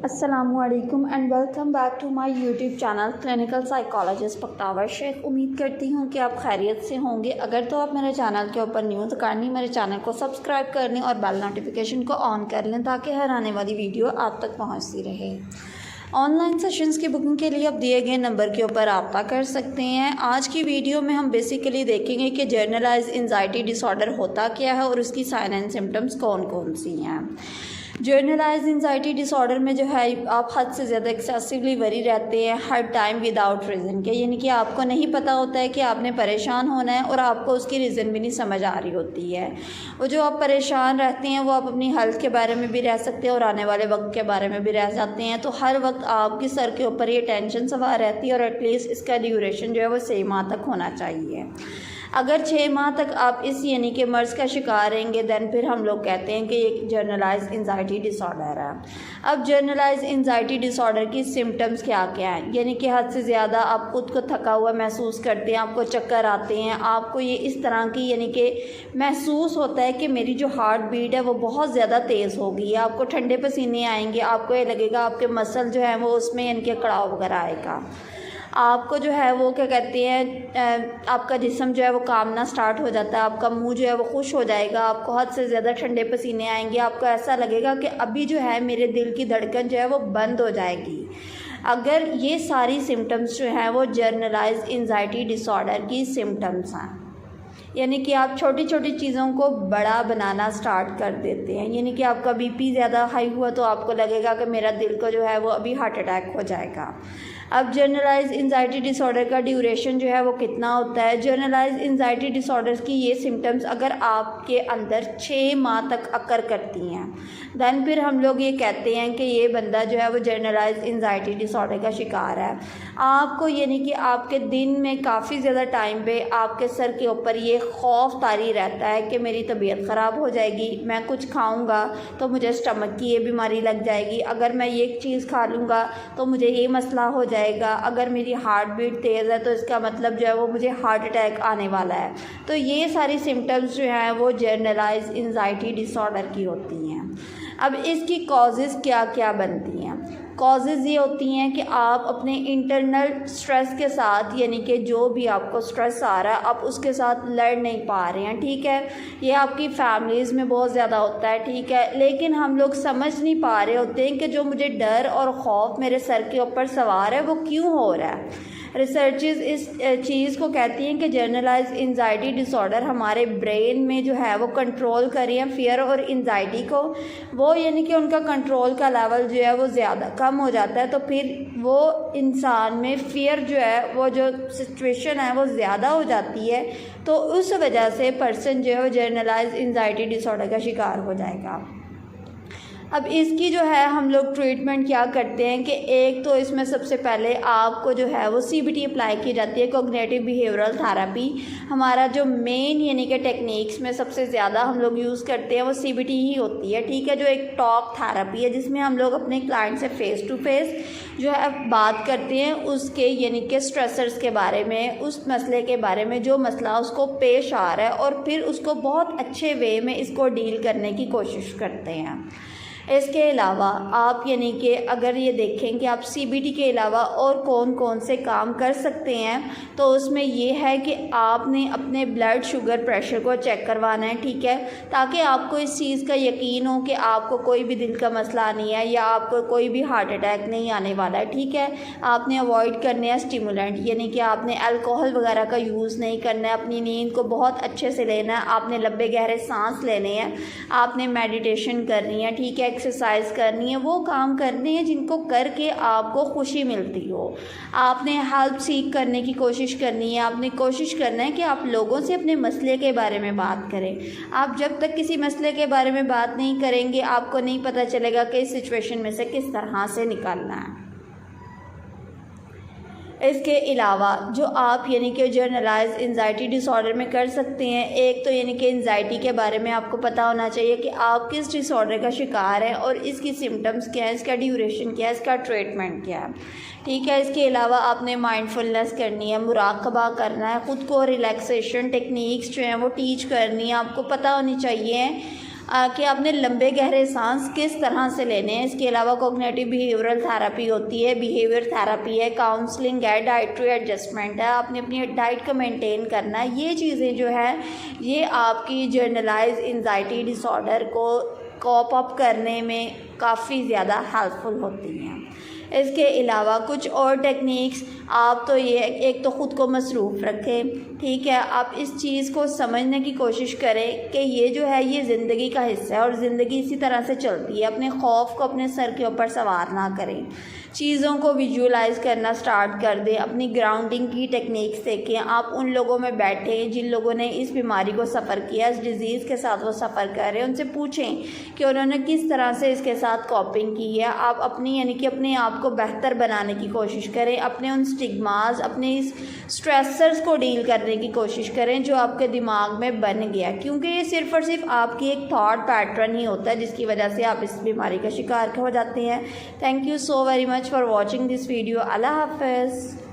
अस्सलामुअलैकुम and welcome back to my YouTube channel clinical psychologist Pakhtawar Sheikh. उम्मीद करती हूँ कि आप खैरियत से होंगे। अगर तो आप मेरे चैनल के ऊपर न्यू तो करनी मेरे चैनल को सब्सक्राइब कर लें और बेल नोटिफिकेशन को ऑन कर लें ताकि हर आने वाली वीडियो आप तक पहुँचती रहे। ऑनलाइन सेशंस की बुकिंग के लिए आप दिए गए नंबर के ऊपर रब्ता कर सकते हैं। आज की वीडियो में हम बेसिकली देखेंगे कि जनरलाइज एंजाइटी डिसऑर्डर होता क्या है और उसकी साइन एंड सिम्टम्स कौन कौन सी हैं। जनरलाइज एंजाइटी डिसऑर्डर में जो है आप हद से ज़्यादा एक्सेसिवली वरी रहते हैं हर टाइम विदाउट रीज़न के, यानी कि आपको नहीं पता होता है कि आपने परेशान होना है और आपको उसकी रीज़न भी नहीं समझ आ रही होती है। वो जो आप परेशान रहते हैं वो आप अपनी हेल्थ के बारे में भी रह सकते हैं और आने वाले वक्त के बारे में भी रह जाते हैं। तो हर वक्त आपके सर के ऊपर ये टेंशन सवार रहती है और एटलीस्ट इसका ड्यूरेशन जो है वो 6 माह तक होना चाहिए। अगर 6 माह तक आप इस यानी कि मर्ज़ का शिकार रहेंगे दैन फिर हम लोग कहते हैं कि एक जनरलाइज एंजाइटी डिसऑर्डर है। अब जनरलाइज एंजाइटी डिसऑर्डर की सिम्टम्स क्या क्या हैं, यानी कि हद से ज़्यादा आप खुद को थका हुआ महसूस करते हैं, आपको चक्कर आते हैं, आपको ये इस तरह की यानी कि महसूस होता है कि मेरी जो हार्ट बीट है वो बहुत ज़्यादा तेज़ हो गई है, आपको ठंडे पसीने आएंगे, आपको ये लगेगा आपके मसल जो है वो उसमें यानी कि कड़ाव वगैरह आएगा, आपको जो है वो क्या कहते हैं आपका जिस्म जो है वो कामना स्टार्ट हो जाता है, आपका मुंह जो है वो खुश हो जाएगा, आपको हद से ज़्यादा ठंडे पसीने आएंगे, आपको ऐसा लगेगा कि अभी जो है मेरे दिल की धड़कन जो है वो बंद हो जाएगी। अगर ये सारी सिम्टम्स जो हैं वो जनरलाइज एंजाइटी डिसऑर्डर की सिम्टम्स हैं, यानी कि आप छोटी छोटी चीज़ों को बड़ा बनाना स्टार्ट कर देते हैं, यानी कि आपका बीपी ज़्यादा हाई हुआ तो आपको लगेगा कि मेरा दिल को जो है वो अभी हार्ट अटैक हो जाएगा। अब जनरलाइज एंजाइटी डिसऑर्डर का ड्यूरेशन जो है वो कितना होता है। जनरलाइज एंजाइटी डिसऑर्डर्स की ये सिम्टम्स अगर आपके अंदर 6 माह तक अकर करती हैं दैन फिर हम लोग ये कहते हैं कि ये बंदा जो है वो जनरलाइज एंजाइटी डिसऑर्डर का शिकार है। आपको यानी कि आपके दिन में काफ़ी ज़्यादा टाइम पे आपके सर के ऊपर ये खौफ तारी रहता है कि मेरी तबीयत ख़राब हो जाएगी, मैं कुछ खाऊंगा तो मुझे स्टमक की ये बीमारी लग जाएगी, अगर मैं ये चीज़ खा लूँगा तो मुझे ये मसला हो जाएगा, अगर मेरी हार्ट बीट तेज़ है तो इसका मतलब जो है वो मुझे हार्ट अटैक आने वाला है। तो ये सारी सिम्टम्स जो हैं वो जनरलाइज एंजाइटी डिसऑर्डर की होती हैं। अब इसकी कॉजेज़ क्या क्या बनती हैं। कॉजेज़ ये होती हैं कि आप अपने इंटरनल स्ट्रेस के साथ यानी कि जो भी आपको स्ट्रेस आ रहा है आप उसके साथ लड़ नहीं पा रहे हैं, ठीक है। ये आपकी फैमिलीज़ में बहुत ज़्यादा होता है, ठीक है, लेकिन हम लोग समझ नहीं पा रहे होते हैं कि जो मुझे डर और खौफ मेरे सर के ऊपर सवार है वो क्यों हो रहा है। रिसर्चेस इस चीज़ को कहती हैं कि जनरलाइज एंजाइटी डिसऑर्डर हमारे ब्रेन में जो है वो कंट्रोल कर रही है फियर और एंजाइटी को, वो यानी कि उनका कंट्रोल का लेवल जो है वो ज़्यादा कम हो जाता है, तो फिर वो इंसान में फियर जो है वो जो सिचुएशन है वो ज़्यादा हो जाती है, तो उस वजह से पर्सन जो है वो जनरलाइज एंजाइटी डिसऑर्डर का शिकार हो जाएगा। अब इसकी जो है हम लोग ट्रीटमेंट क्या करते हैं कि एक तो इसमें सबसे पहले आपको जो है वो CBT अप्लाई की जाती है, कॉग्निटिव बिहेवियरल थेरेपी। हमारा जो मेन यानी कि टेक्निक्स में सबसे ज़्यादा हम लोग यूज़ करते हैं वो CBT ही होती है, ठीक है, जो एक टॉक थेरेपी है जिसमें हम लोग अपने क्लाइंट से फ़ेस टू फेस जो है बात करते हैं उसके यानी कि स्ट्रेसर्स के बारे में, उस मसले के बारे में जो मसला उसको पेश आ रहा है और फिर उसको बहुत अच्छे वे में इसको डील करने की कोशिश करते हैं। इसके अलावा आप यानी कि अगर ये देखें कि आप CBT के अलावा और कौन कौन से काम कर सकते हैं तो उसमें ये है कि आपने अपने ब्लड शुगर प्रेशर को चेक करवाना है, ठीक है, ताकि आपको इस चीज़ का यकीन हो कि आपको कोई भी दिल का मसला नहीं है या आपको कोई भी हार्ट अटैक नहीं आने वाला है, ठीक है। आपने अवॉइड करने हैं स्टिमुलेंट, यानी कि आपने अल्कोहल वगैरह का यूज़ नहीं करना है, अपनी नींद को बहुत अच्छे से लेना है, आपने लंबे गहरे सांस लेने हैं, आपने मेडिटेशन करनी है, ठीक है, एक्सरसाइज करनी है, वो काम करने हैं जिनको करके आपको खुशी मिलती हो। आपने हेल्प सीख करने की कोशिश करनी है, आपने कोशिश करना है कि आप लोगों से अपने मसले के बारे में बात करें। आप जब तक किसी मसले के बारे में बात नहीं करेंगे आपको नहीं पता चलेगा कि इस सिचुएशन में से किस तरह से निकलना है। इसके अलावा जो आप यानी कि जनरलाइज एंजाइटी डिसऑर्डर में कर सकते हैं, एक तो यानी कि एंजाइटी के बारे में आपको पता होना चाहिए कि आप किस डिसऑर्डर का शिकार हैं और इसकी सिम्टम्स क्या है, इसका ड्यूरेशन क्या है, इसका ट्रीटमेंट क्या है, ठीक है। इसके अलावा आपने माइंडफुलनेस करनी है, मुराकबा करना है, ख़ुद को रिलैक्सेशन टेक्निक्स जो हैं वो टीच करनी है, आपको पता होनी चाहिए कि आपने लंबे गहरे सांस किस तरह से लेने हैं। इसके अलावा कॉग्निटिव बिहेवियरल थेरेपी होती है, बिहेवियर थेरेपी है, काउंसलिंग है, डाइटरी एडजस्टमेंट है, आपने अपनी डाइट को मेंटेन करना है। ये चीज़ें जो है ये आपकी जनरलाइज एंजाइटी डिसऑर्डर को कॉप अप करने में काफ़ी ज़्यादा हेल्पफुल होती हैं। इसके अलावा कुछ और टेक्निक्स, आप तो ये एक तो ख़ुद को मसरूफ़ रखें, ठीक है। आप इस चीज़ को समझने की कोशिश करें कि ये जो है ये ज़िंदगी का हिस्सा है और ज़िंदगी इसी तरह से चलती है। अपने खौफ को अपने सर के ऊपर सवार ना करें, चीज़ों को विजुअलाइज़ करना स्टार्ट कर दें, अपनी ग्राउंडिंग की टेक्निक्स सीखें। आप उन लोगों में बैठें जिन लोगों ने इस बीमारी को सफ़र किया, इस डिज़ीज़ के साथ वो सफ़र कर रहे हैं, उनसे पूछें कि उन्होंने किस तरह से इसके साथ कॉपिंग की है। आप अपनी यानी कि अपने आप को बेहतर बनाने की कोशिश करें, अपने उन स्टिग्मास, अपने इस स्ट्रेसर्स को डील करने की कोशिश करें जो आपके दिमाग में बन गया, क्योंकि ये सिर्फ़ और सिर्फ आपकी एक थॉट पैटर्न ही होता है जिसकी वजह से आप इस बीमारी का शिकार हो जाते हैं। Thank you so very much for watching this video. अल्लाह हाफ़िज़।